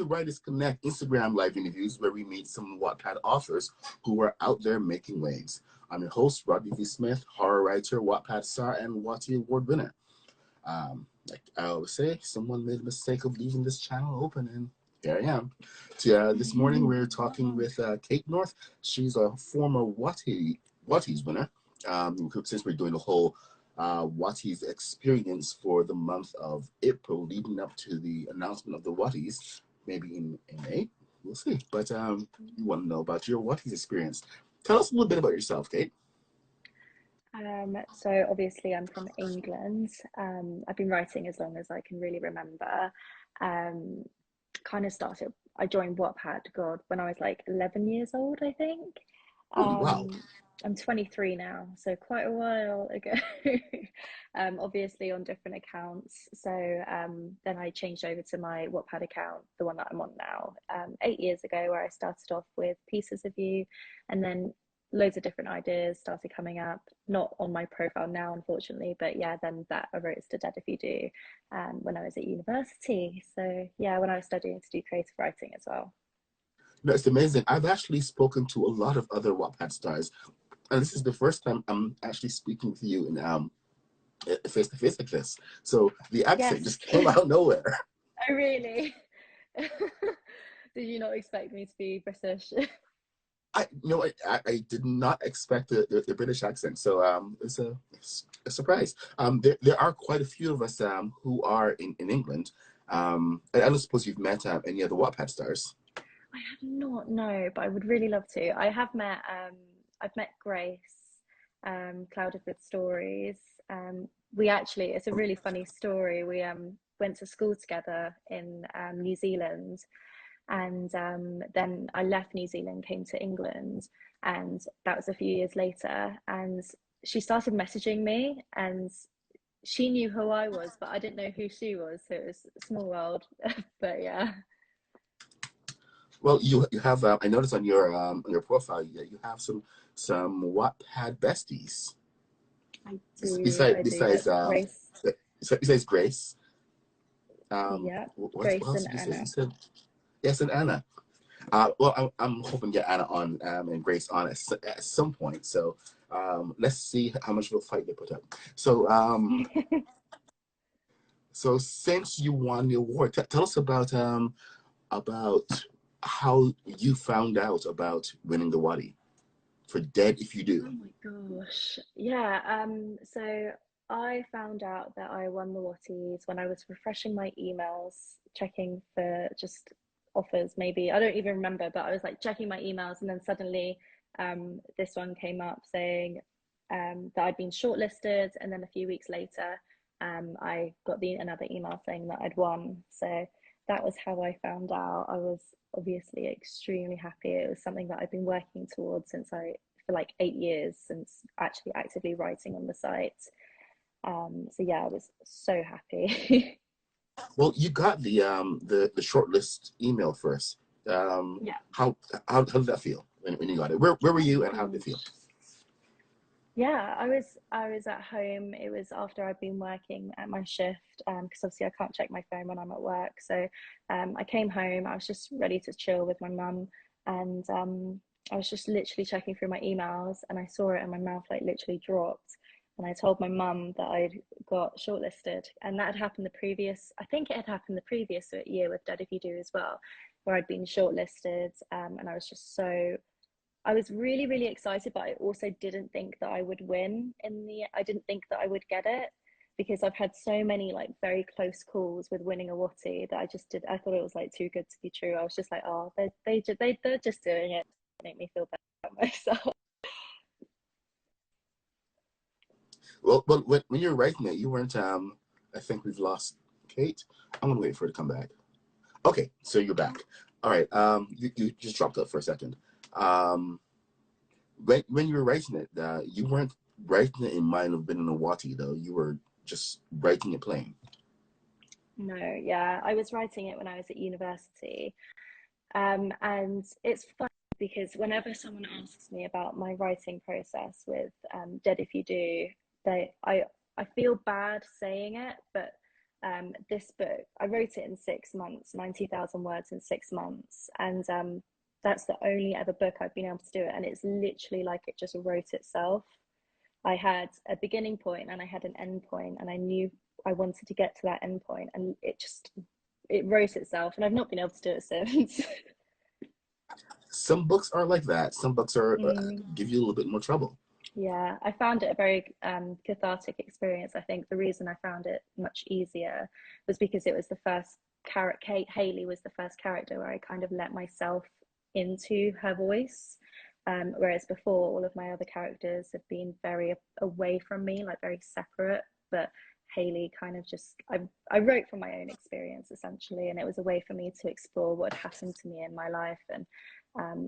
to WritersConnect Instagram live interviews where we meet some Wattpad authors who are out there making waves. I'm your host, Rodney V. Smith, horror writer, Wattpad star, and Watty award winner. Like I always say, someone made a mistake of leaving this channel open, and here I am. This morning we're talking with Kate North. She's a former Watty's winner. Since we're doing the whole Watty's experience for the month of April, leading up to the announcement of the Watties, maybe in May, we'll see. But we want to know about your Watties experience. Tell us a little bit about yourself, Kate. So obviously I'm from England. I've been writing as long as I can really remember. I joined Wattpad, God, when I was like 11 years old, I think. Wow. I'm 23 now, so quite a while ago. Obviously on different accounts. So then I changed over to my Wattpad account, the one that I'm on now, 8 years ago, where I started off with pieces of you, and then loads of different ideas started coming up, not on my profile now, unfortunately, but yeah, then that arose to Dead If You Do when I was at university. So yeah, when I was studying to do creative writing as well. No, it's amazing. I've actually spoken to a lot of other Wattpad stars, and this is the first time I'm actually speaking with you in face-to-face like this. So the accent just came out of nowhere. Oh, really? Did you not expect me to be British? I did not expect the British accent, so it's a surprise. There are quite a few of us who are in England. I don't suppose you've met any other Wattpad stars. I have not, no, but I would really love to. I have met, I've met Grace, Clouded with Stories. It's a really funny story. We went to school together in New Zealand. And then I left New Zealand, came to England, and that was a few years later. And she started messaging me, and she knew who I was, but I didn't know who she was. So it was a small world, but yeah. Well, you have I noticed on your profile you have some Wattpad besties. I do. Besides Grace. Yeah, Grace and Anna. Yes, and Anna. Well, I'm hoping to get Anna on and Grace on at some point. So let's see how much of a fight they put up. So so since you won the award, tell us about how you found out about winning the Watty for Dead If You Do. Oh my gosh. Yeah. So I found out that I won the Watties when I was refreshing my emails, checking for just offers, maybe. I don't even remember, but I was like checking my emails, and then suddenly this one came up saying that I'd been shortlisted, and then a few weeks later I got another email saying that I'd won. So that was how I found out. I was obviously extremely happy. It was something that I've been working towards for like 8 years, since actually actively writing on the site. So yeah, I was so happy. Well, you got the shortlist email first. Yeah. How did that feel when you got it? Where were you, and how did it feel? Yeah, I was at home. It was after I'd been working at my shift, because obviously I can't check my phone when I'm at work. So I came home. I was just ready to chill with my mum, and I was just literally checking through my emails, and I saw it, and my mouth like literally dropped. And I told my mum that I'd got shortlisted, and that had happened I think it had happened the previous year with Dead If You Do as well, where I'd been shortlisted, and I was really, really excited, but I also didn't think that I would win I didn't think that I would get it, because I've had so many like very close calls with winning a Watty that I thought it was like too good to be true. I was just like, oh, they're just doing it to make me feel better about myself. Well, when you were writing it, you weren't. I think we've lost Kate. I'm gonna wait for her to come back. Okay, so you're back. All right. You just dropped up for a second. When you were writing it, you weren't writing it in mind of being in a Watty, though. You were just writing it plain. No, yeah, I was writing it when I was at university, and it's fun because whenever someone asks me about my writing process with Dead If You Do, I feel bad saying it, but this book, I wrote it in 6 months, 90,000 words in 6 months. And that's the only ever book I've been able to do it. And it's literally like it just wrote itself. I had a beginning point and I had an end point, and I knew I wanted to get to that end point, and it wrote itself, and I've not been able to do it since. Some books are like that. Some books are give you a little bit more trouble. Yeah, I found it a very cathartic experience. I think the reason I found it much easier was because it was the first character. Haley was the first character where I kind of let myself into her voice. Whereas before, all of my other characters have been very away from me, like very separate. But Haley kind of just, I wrote from my own experience essentially, and it was a way for me to explore what had happened to me in my life. And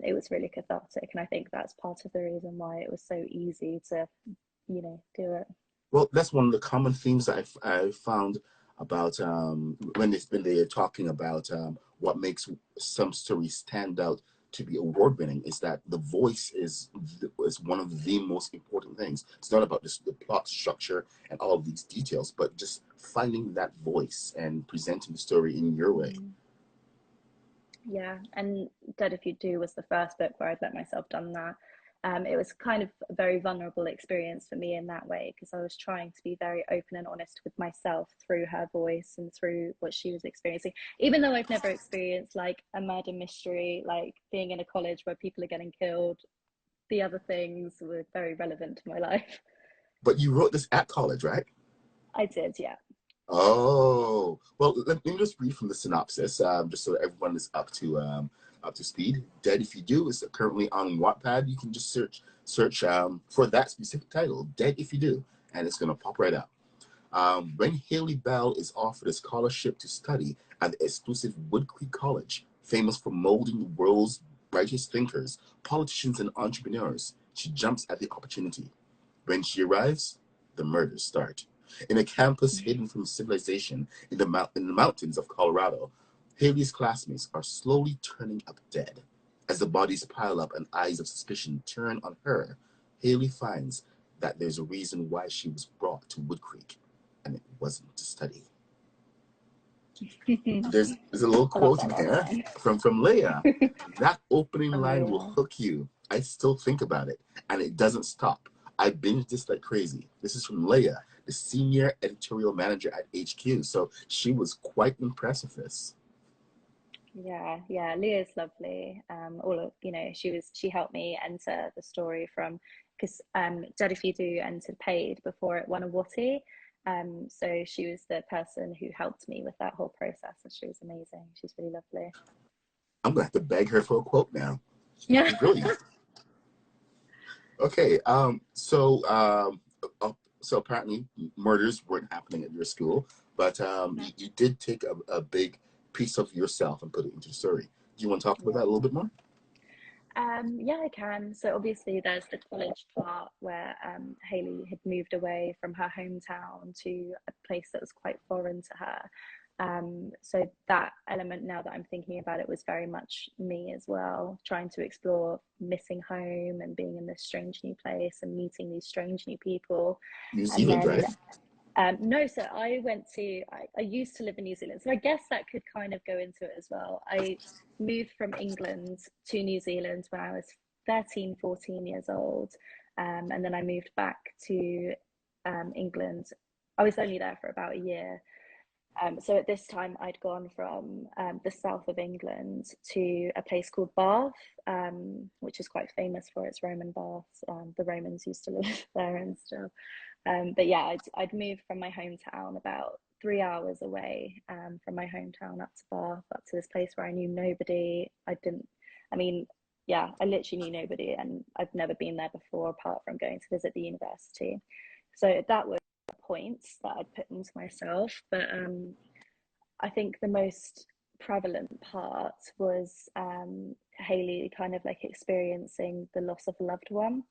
it was really cathartic. And I think that's part of the reason why it was so easy to, do it. Well, that's one of the common themes that I found about when they're talking about what makes some stories stand out to be award winning, is that the voice is one of the most important things. It's not about just the plot structure and all of these details, but just finding that voice and presenting the story in your way. Yeah, and Dead If You Do was the first book where I'd let myself done that. It was kind of a very vulnerable experience for me in that way, because I was trying to be very open and honest with myself through her voice and through what she was experiencing. Even though I've never experienced like a murder mystery, like being in a college where people are getting killed, the other things were very relevant to my life. But you wrote this at college, right? I did, yeah. Oh, well, let me just read from the synopsis, just so everyone is up to speed. Dead If You Do is currently on Wattpad. You can just search for that specific title, Dead If You Do, and it's gonna pop right up. When Haley Bell is offered a scholarship to study at the exclusive Wood Creek College, famous for molding the world's brightest thinkers, politicians, and entrepreneurs, she jumps at the opportunity. When she arrives, the murders start. In a campus hidden from civilization in the mountains of Colorado, Haley's classmates are slowly turning up dead. As the bodies pile up and eyes of suspicion turn on her, Haley finds that there's a reason why she was brought to Wood Creek, and it wasn't to study. There's a little quote in here from Leia. That opening line will hook you. I still think about it, and it doesn't stop. I binged this like crazy. This is from Leia, the senior editorial manager at HQ. So she was quite impressed with this. Yeah, Leah's lovely. All of she helped me enter the story from, because Dead If You Do entered paid before it won a Watty. So she was the person who helped me with that whole process, and she was amazing. She's really lovely. I'm gonna have to beg her for a quote now. Yeah. Brilliant. Okay, so apparently murders weren't happening at your school, but you did take a big piece of yourself and put it into the story. Do you want to talk about that a little bit more? Yeah, I can. So obviously there's the college part where Haley had moved away from her hometown to a place that was quite foreign to her. So that element, now that I'm thinking about it, was very much me as well, trying to explore missing home and being in this strange new place and meeting these strange new people. New And Zealand, then right? no, so I used to live in New Zealand. So I guess that could kind of go into it as well. I moved from England to New Zealand when I was 13, 14 years old. And then I moved back to England. I was only there for about a year. So at this time, I'd gone from the south of England to a place called Bath, which is quite famous for its Roman baths. The Romans used to live there and stuff. But yeah, I'd moved from my hometown about 3 hours away from my hometown up to Bath, up to this place where I knew nobody. I literally knew nobody, and I've never been there before apart from going to visit the university. So that was points that I'd put into myself. But I think the most prevalent part was Haley kind of like experiencing the loss of a loved one.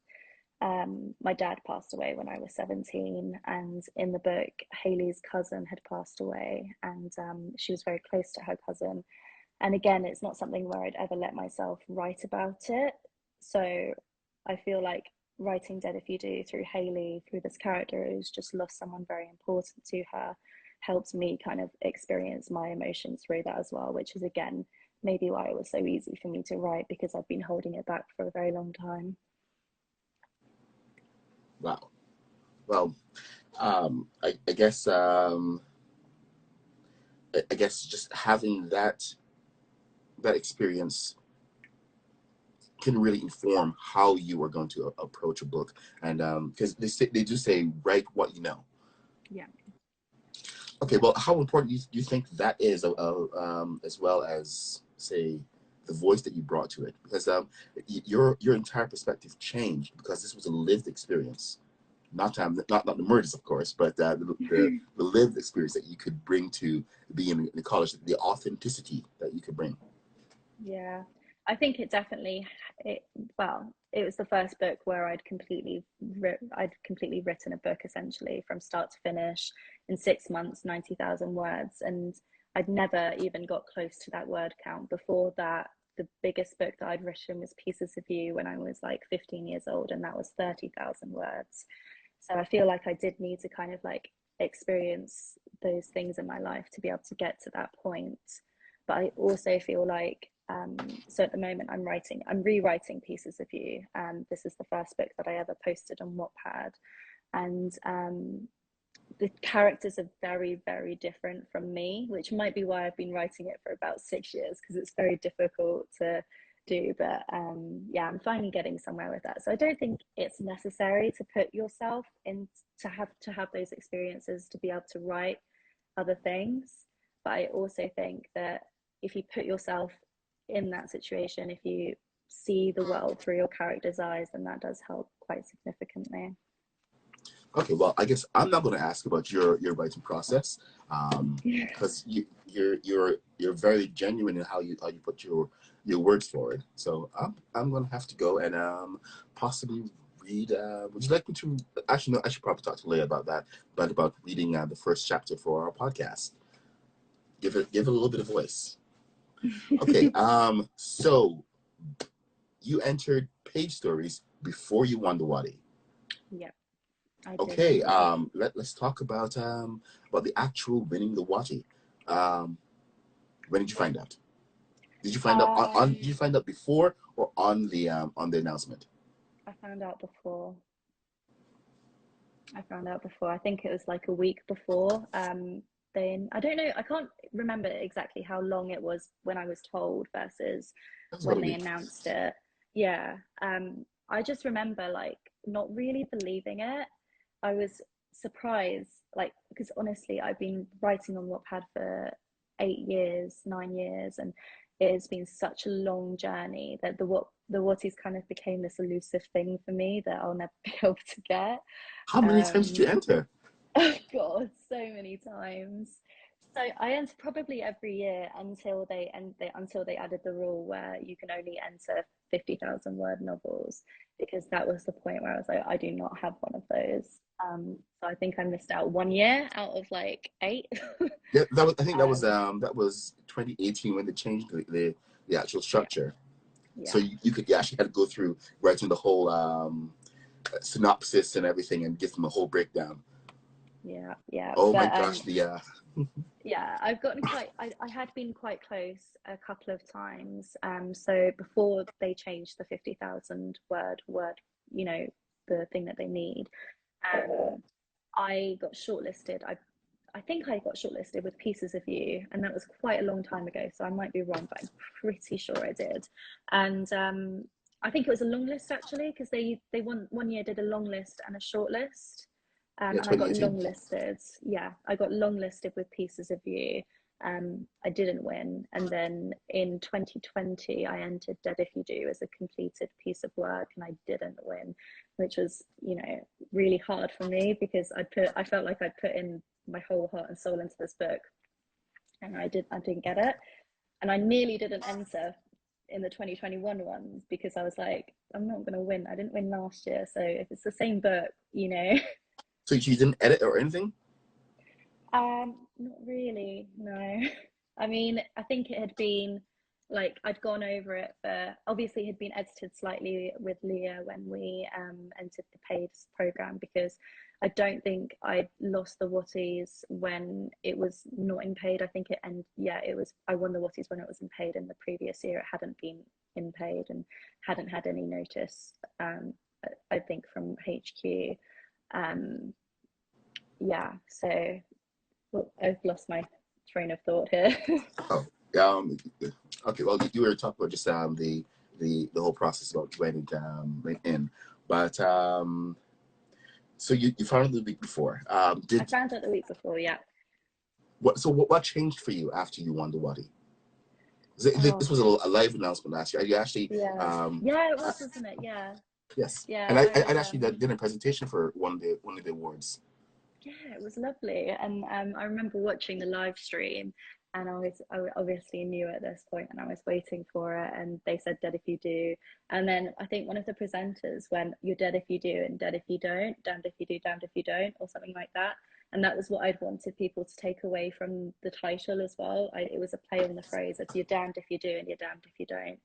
My dad passed away when I was 17, and in the book, Haley's cousin had passed away, and she was very close to her cousin. And again, it's not something where I'd ever let myself write about it. So I feel like writing Dead If You Do through Haley, through this character who's just lost someone very important to her, helped me kind of experience my emotions through that as well, which is again maybe why it was so easy for me to write, because I've been holding it back for a very long time. Wow. Well, I guess just having that experience can really inform how you are going to approach a book, and because they do say write what you know. Yeah. Okay, well, how important do you think that is, as well as, say, the voice that you brought to it? Because your entire perspective changed because this was a lived experience, not the murders, of course, but the lived experience that you could bring to being in the college, the authenticity that you could bring. Yeah, I think it definitely, well, it was the first book where I'd completely written a book essentially from start to finish in 6 months, 90,000 words. And I'd never even got close to that word count. Before that, the biggest book that I'd written was Pieces of You when I was like 15 years old, and that was 30,000 words. So I feel like I did need to kind of like experience those things in my life to be able to get to that point. But I also feel like, so at the moment I'm rewriting Pieces of You. This is the first book that I ever posted on Wattpad, and the characters are very, very different from me, which might be why I've been writing it for about 6 years, because it's very difficult to do. But yeah, I'm finally getting somewhere with that. So I don't think it's necessary to put yourself in to have those experiences to be able to write other things. But I also think that if you put yourself in that situation, if you see the world through your character's eyes, then that does help quite significantly. Okay, well, I guess I'm not going to ask about your writing process, because you're very genuine in how you put your words forward. So I'm going to have to go and possibly read. Would you like me to? Actually, no. I should probably talk to Leah about that, but about reading the first chapter for our podcast. Give it a little bit of voice. Okay. So you entered Page Stories before you won the Watty. Yeah. Okay, let's talk about the actual winning the Watty. When did you find out? Did you find out did you find out before or on the announcement? I found out before. I think it was like a week before. Then I don't know. I can't remember exactly how long it was when I was told versus when they announced it. Yeah. I just remember like not really believing it. I was surprised, like, because honestly, I've been writing on Wattpad for 8 years, 9 years, and it has been such a long journey that the Watties kind of became this elusive thing for me that I'll never be able to get. How many times did you enter? Oh God, so many times. So I entered probably every year until they added the rule where you can only enter 50,000 word novels, because that was the point where I was like, I do not have one of those. So I think I missed out 1 year out of like 8. Yeah, I think that was 2018 when they changed the actual structure. Yeah. So you actually had to go through writing the whole synopsis and everything and give them a whole breakdown. Yeah. Oh my gosh, yeah, I've gotten I had been quite close a couple of times. So before they changed the 50,000 word, you know, the thing that they need, I got shortlisted. I think I got shortlisted with Pieces of You, and that was quite a long time ago. So I might be wrong, but I'm pretty sure I did. And I think it was a long list actually, because they one year did a long list and a short list. yeah, and I got longlisted. Yeah, I got longlisted with Pieces of You. I didn't win, and then in 2020 I entered Dead If You Do as a completed piece of work, and I didn't win, which was, you know, really hard for me, because I felt like I'd put in my whole heart and soul into this book, and I didn't get it, and I nearly didn't enter in the 2021 ones, because I was like, I'm not going to win. I didn't win last year, so if it's the same book, you know. So you didn't edit or anything? Not really, no. I mean, I think it had been like I'd gone over it for, obviously it had been edited slightly with Leah when we entered the paid program, because I don't think I lost the Watties when it was not in paid. I think it, and yeah, it was, I won the Watties when it was in paid. In the previous year, it hadn't been in paid and hadn't had any notice, I think, from HQ. Um, yeah, so well, I've lost my train of thought here. Oh, okay. Well, you were talking about just the whole process about when went in, but so you found it the week before. I Did found out the week before, yeah. what changed for you after you won the Watty? Oh, This was a live announcement last year. You actually, yeah. Yeah, it was, wasn't it? Yeah. yes, and Yeah, I actually did a presentation for one of the awards. yeah, it was lovely. And I remember watching the live stream, and I obviously knew at this point, and I was waiting for it. And they said, "Dead if you do." And then I think one of the presenters went, "You're dead if you do, and dead if you don't, damned if you do, damned if you don't," or something like that. And that was what I'd wanted people to take away from the title as well. It was a play on the phrase of "You're damned if you do, and you're damned if you don't."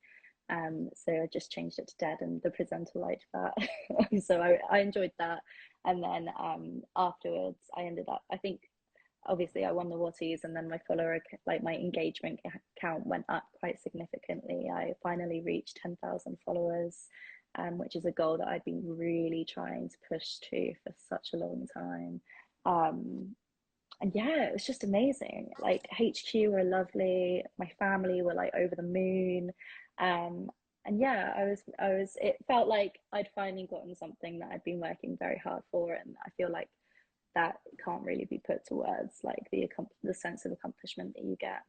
So I just changed it to dead, and the presenter liked that. So I enjoyed that. And then afterwards, I ended up, I think, obviously I won the Watties, and then my like my engagement count went up quite significantly. I finally reached 10,000 followers, which is a goal that I'd been really trying to push to for such a long time. And yeah, it was just amazing. Like HQ were lovely. My family were like over the moon. Um, and yeah, it felt like I'd finally gotten something that I'd been working very hard for. And I feel like that can't really be put to words, like the sense of accomplishment that you get.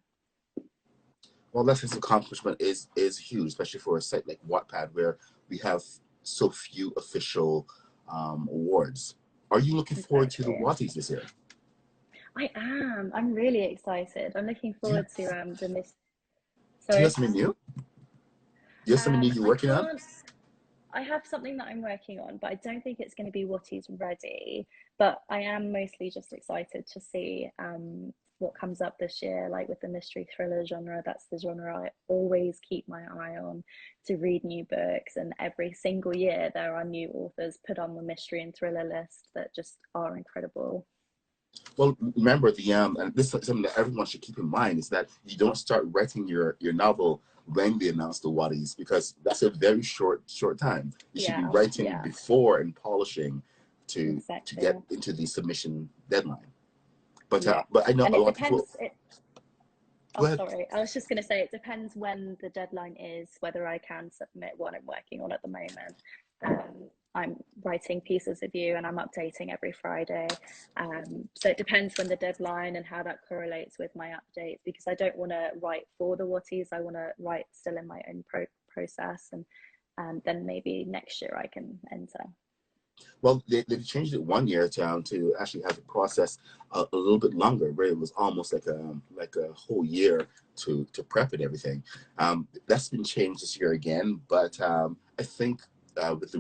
Well, that sense of accomplishment is huge, especially for a site like Wattpad where we have so few official awards. Are you looking forward to the Exactly. Watties this year? I am. I'm really excited. I'm looking Do you, forward to the miss. do you have Sorry. something new? Do you have something new you're I working on? can't. I have something that I'm working on, but I don't think it's going to be what is ready. But I am mostly just excited to see what comes up this year, like with the mystery thriller genre. That's the genre I always keep my eye on to read new books. And every single year, there are new authors put on the mystery and thriller list that just are incredible. Well, remember and this is something that everyone should keep in mind is that you don't start writing your novel when they announce the Watties because that's a very short time. You should be Yeah, writing yeah, before and polishing to exactly. get into the submission deadline. Yeah. But I know And a it lot of people. depends. Go Oh, ahead. sorry. I was just going to say it depends when the deadline is, whether I can submit what I'm working on at the moment. I'm writing pieces of you and I'm updating every Friday. So it depends when the deadline and how that correlates with my updates, because I don't want to write for the Watties. I want to write still in my own process, and then maybe next year I can enter. Well, they changed it one year to actually have the process a little bit longer, where it was almost like a whole year to prep and everything. That's been changed this year again, but I think with the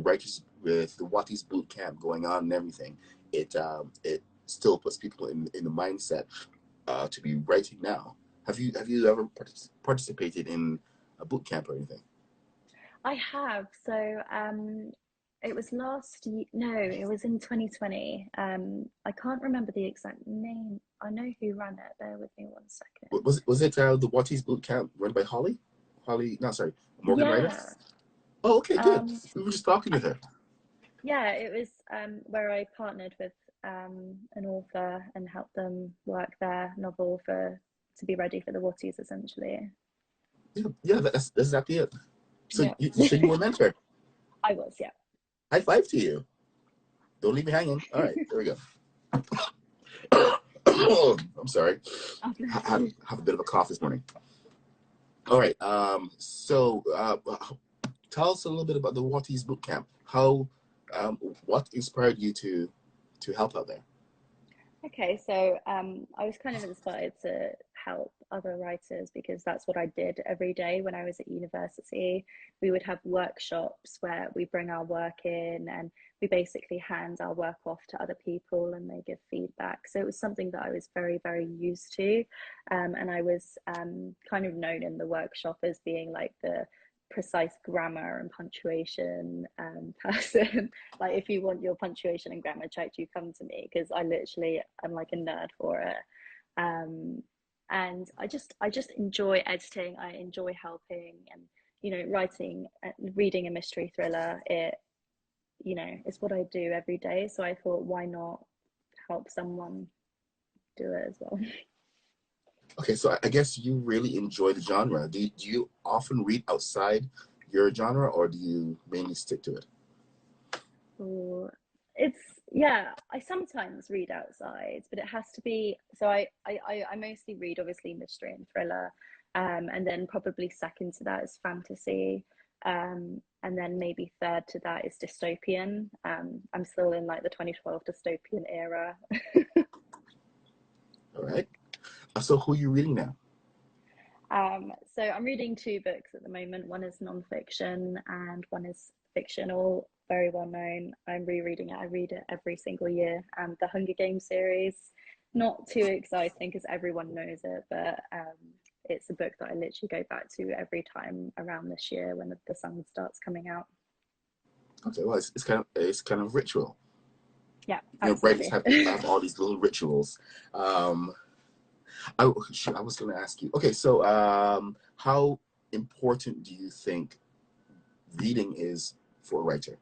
Watties boot camp going on and everything, it still puts people in the mindset to be writing now. Have you ever participated in a boot camp or anything? I have. So it was last year. No, it was in 2020. I can't remember the exact name. I know who ran it. Bear with me one second. Was it the Watties boot camp run by Holly? Holly, no, sorry, Morgan Ryder. Yeah. Oh, okay, good. Um, We were just talking with her. yeah, it was where I partnered with an author and helped them work their novel for to be ready for the Watties, essentially. Yeah, yeah, that's exactly it. So Yeah. you were a mentor. I was, yeah. High five to you. Don't leave me hanging. All right, there we go. I'm sorry. Oh, I bless have, you. have a bit of a cough this morning. All right. So tell us a little bit about the Watties boot camp. What inspired you to help out there? Okay, so I was kind of inspired to help other writers, because that's what I did every day when I was at university. We would have workshops where we bring our work in and we basically hand our work off to other people and they give feedback. So it was something that I was very, very used to. And I was kind of known in the workshop as being like the precise grammar and punctuation person. Like if you want your punctuation and grammar checked, you come to me, because I literally am like a nerd for it. And I just enjoy editing. I enjoy helping, and writing, reading a mystery thriller, it's what I do every day. So I thought, why not help someone do it as well? Okay, so I guess you really enjoy the genre. Do you often read outside your genre, or do you mainly stick to it? Ooh, yeah, I sometimes read outside, but it has to be, so I mostly read obviously mystery and thriller, and then probably second to that is fantasy, and then maybe third to that is dystopian. I'm still in like the 2012 dystopian era. All right. So who are you reading now? So I'm reading two books at the moment. One is nonfiction and one is fiction, all very well known. I'm rereading it. I read it every single year. The Hunger Games series, not too exciting because everyone knows it, but it's a book that I literally go back to every time around this year when the sun starts coming out. Okay, well, it's kind of ritual. Yeah, Writers absolutely. have all these little rituals. I was going to ask you. Okay, so how important do you think reading is for a writer?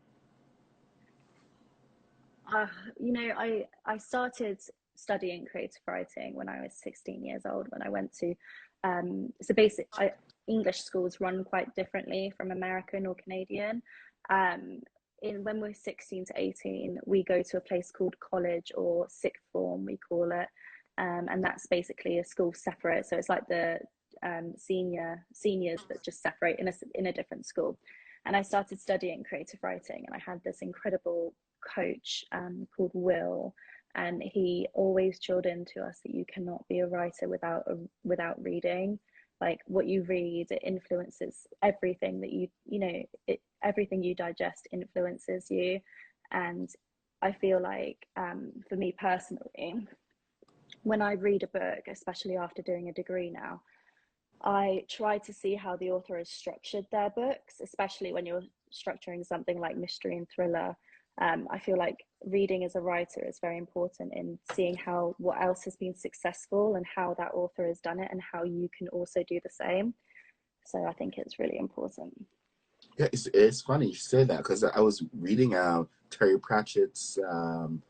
I started studying creative writing when I was 16 years old, when I went to English schools run quite differently from American or Canadian. When we're 16 to 18, we go to a place called college, or sixth form we call it, and that's basically a school separate. So it's like the seniors that just separate in a different school. And I started studying creative writing, and I had this incredible coach called Will, and he always drilled into us that you cannot be a writer without reading. Like what you read, it influences everything that everything you digest influences you. And I feel like for me personally, when I read a book, especially after doing a degree now, I try to see how the author has structured their books, especially when you're structuring something like mystery and thriller. I feel like reading as a writer is very important in seeing what else has been successful and how that author has done it, and how you can also do the same. So I think it's really important. Yeah, it's funny you say that, because I was reading Terry Pratchett's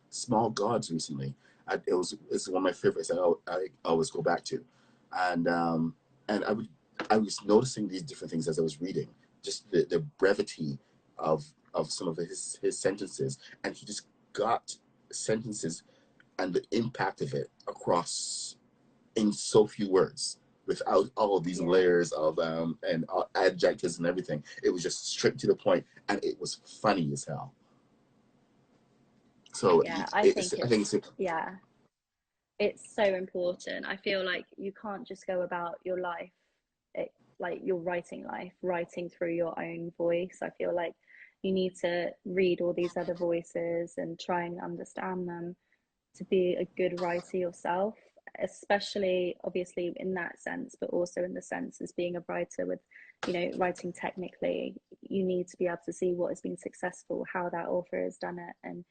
Small Gods recently. It's one of my favorites. I always go back to, and I was noticing these different things as I was reading, just the brevity of some of his sentences, and he just got sentences and the impact of it across in so few words, without all of these Yeah. layers of and adjectives and everything. It was just straight to the point, and it was funny as hell. So Yeah, I think it's yeah, it's so important. I feel like you can't just go about your life, like your writing life, writing through your own voice. I feel like you need to read all these other voices and try and understand them to be a good writer yourself, especially obviously in that sense, but also in the sense as being a writer with, writing technically, you need to be able to see what has been successful, how that author has done it, and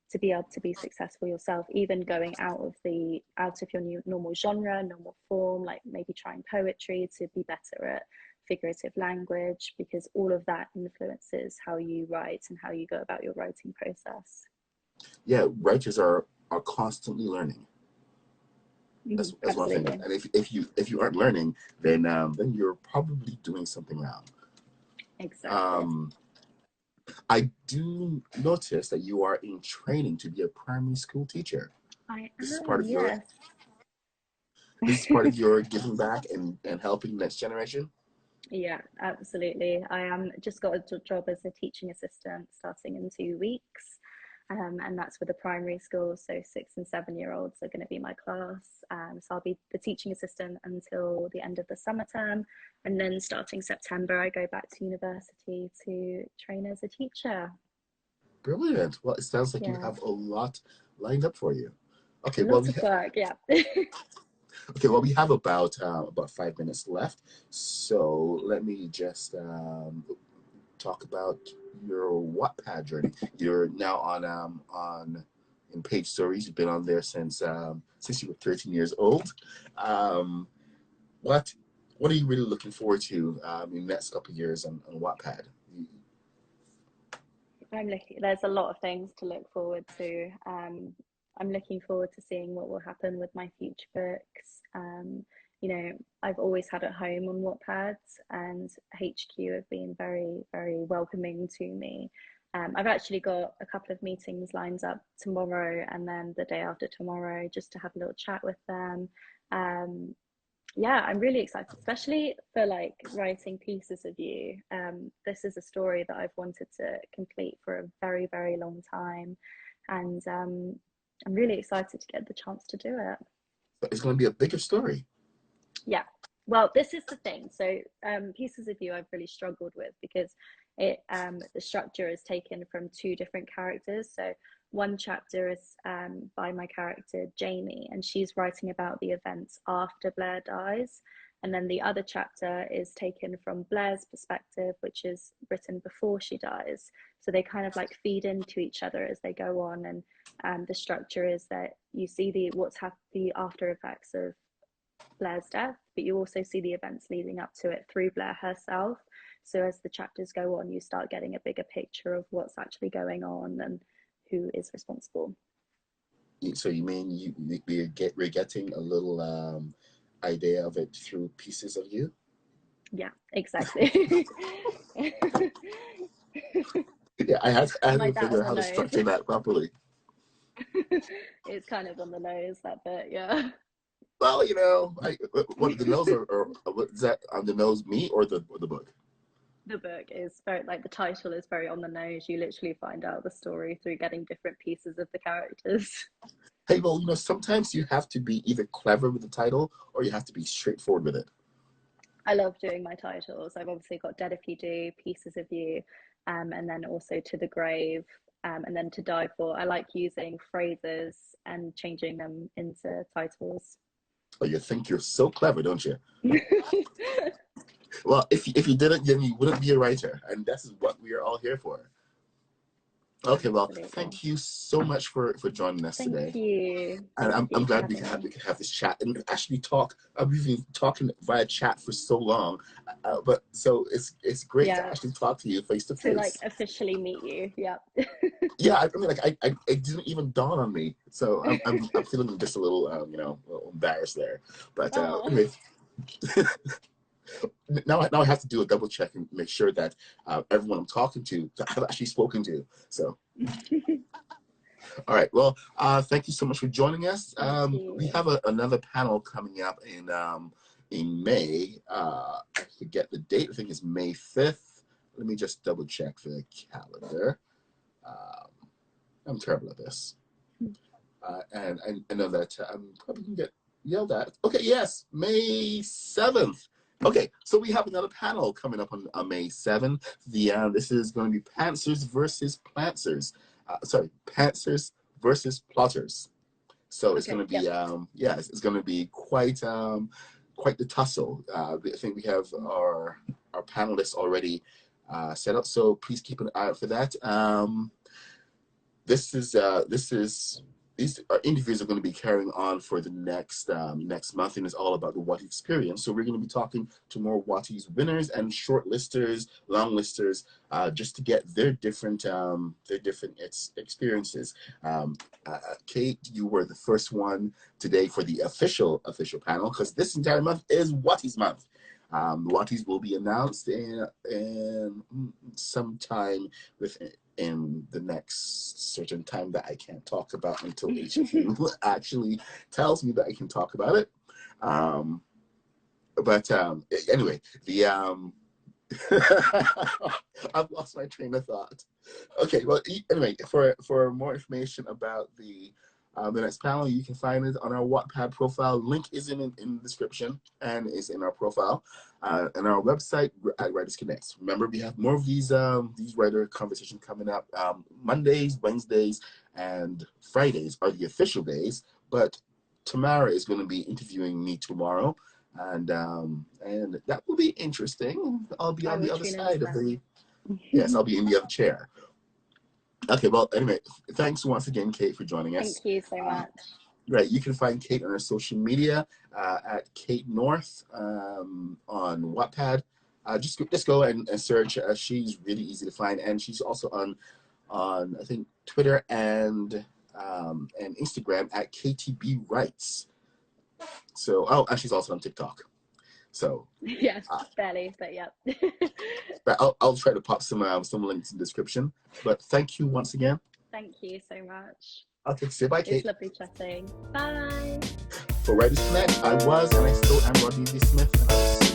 to be able to be successful yourself, even going out of your normal genre, normal form, like maybe trying poetry to be better at figurative language, because all of that influences how you write and how you go about your writing process. Yeah, writers are constantly learning. That's one thing. Absolutely. And if you aren't learning, then you're probably doing something wrong. Exactly. I do notice that you are in training to be a primary school teacher. I This is part am, of your yes. this is part of your giving back and helping the next generation. Yeah, absolutely. I am just got a job as a teaching assistant starting in 2 weeks. And that's for the primary school. So 6 and 7 year olds are going to be my class. So I'll be the teaching assistant until the end of the summer term. And then starting September, I go back to university to train as a teacher. Brilliant. Well, it sounds like you Yeah, have a lot lined up for you. Okay, well, lots of work. Yeah. we have about 5 minutes left. So let me just talk about your Wattpad journey. You're now on in Page Stories. You've been on there since you were 13 years old. What what are you really looking forward to in the next couple of years on Wattpad? There's a lot of things to look forward to. I'm looking forward to seeing what will happen with my future books. I've always had a home on Wattpad, and HQ have been very, very welcoming to me. I've actually got a couple of meetings lined up tomorrow and then the day after tomorrow just to have a little chat with them. Um, yeah, I'm really excited, especially for like writing Pieces of You. This is a story that I've wanted to complete for a very, very long time, and I'm really excited to get the chance to do it. But it's going to be a bigger story. Yeah, well, this is the thing. So Pieces of You I've really struggled with because the structure is taken from two different characters. So one chapter is by my character Jamie, and she's writing about the events after Blair dies. And then the other chapter is taken from Blair's perspective, which is written before she dies. So they kind of like feed into each other as they go on. And the structure is that you see the after effects of Blair's death, but you also see the events leading up to it through Blair herself. So as the chapters go on, you start getting a bigger picture of what's actually going on and who is responsible. So you mean we're getting a little idea of it through Pieces of You? Yeah, exactly. Yeah, I had I'm to like that figure on out the how to nose. structure that properly. It's kind of on the nose, that bit, yeah. Well, what the nose or what is that on the nose? Me or the book? The book is very, like, the title is very on the nose. You literally find out the story through getting different pieces of the characters. Hey, well, sometimes you have to be either clever with the title or you have to be straightforward with it. I love doing my titles. I've obviously got Dead If You Do, Pieces of You, and then also To the Grave, and then To Die For. I like using phrases and changing them into titles. Oh, you think you're so clever, don't you? Well, if you didn't, then you wouldn't be a writer, and that's what we are all here for. Okay, well, Absolutely. thank you so much for joining us Thank today. you. And Thank I'm you for glad we having can me. have this chat and actually talk. We've been talking via chat for so long, but so it's great to Yeah, actually talk to you face to to like face. officially meet you. Yeah. Yeah, I mean, like it didn't even dawn on me, so I'm feeling just a little a little embarrassed there. But Oh. anyway, now I have to do a double check and make sure that everyone I'm talking to I've actually spoken to. So. All right. Well, thank you so much for joining us. Thank We you. have another panel coming up in May. I forget the date. I think it's May 5th. Let me just double check the calendar. Um, I'm terrible at this. And I know that I'm probably going to get yelled at. Okay, yes, May 7th. Okay, so we have another panel coming up on May 7th. This is going to be Pantsers versus Plantsers. Sorry, Pantsers versus Plotters. So it's going Okay. to be, Yep. it's going to be quite the tussle. I think we have our panelists already set up, so please keep an eye out for that. This is these interviews are going to be carrying on for the next month, and it's all about the Watty experience. So we're going to be talking to more Watty's winners and short listers, long listers, just to get their different experiences. Kate, you were the first one today for the official panel because this entire month is Watty's month. Watty's will be announced in sometime in the next certain time that I can't talk about until each of you actually tells me that I can talk about it. But anyway, the I've lost my train of thought. Okay, well, anyway, for more information about the next panel, you can find it on our Wattpad profile. Link is in the description and is in our profile, and our website at WritersConnX. Remember, we have more of these writer conversations coming up. Mondays, Wednesdays, and Fridays are the official days, but Tamara is going to be interviewing me tomorrow, and that will be interesting. I'll be on the other side of the. Yes, I'll be in the other chair. Okay, well, anyway, thanks once again, Kate, for joining us. Thank you so much. Right, you can find Kate on her social media at Kate North on Wattpad. Just go and search. She's really easy to find, and she's also on I think Twitter and Instagram at KTB Writes. So and she's also on TikTok. So yes, barely, but yeah. but I'll try to pop some links in the description. But thank you once again. Thank you so much. Okay, say bye, Kate. It's lovely chatting. Bye. For WritersConnX, I was and I still am Rodney V. Smith.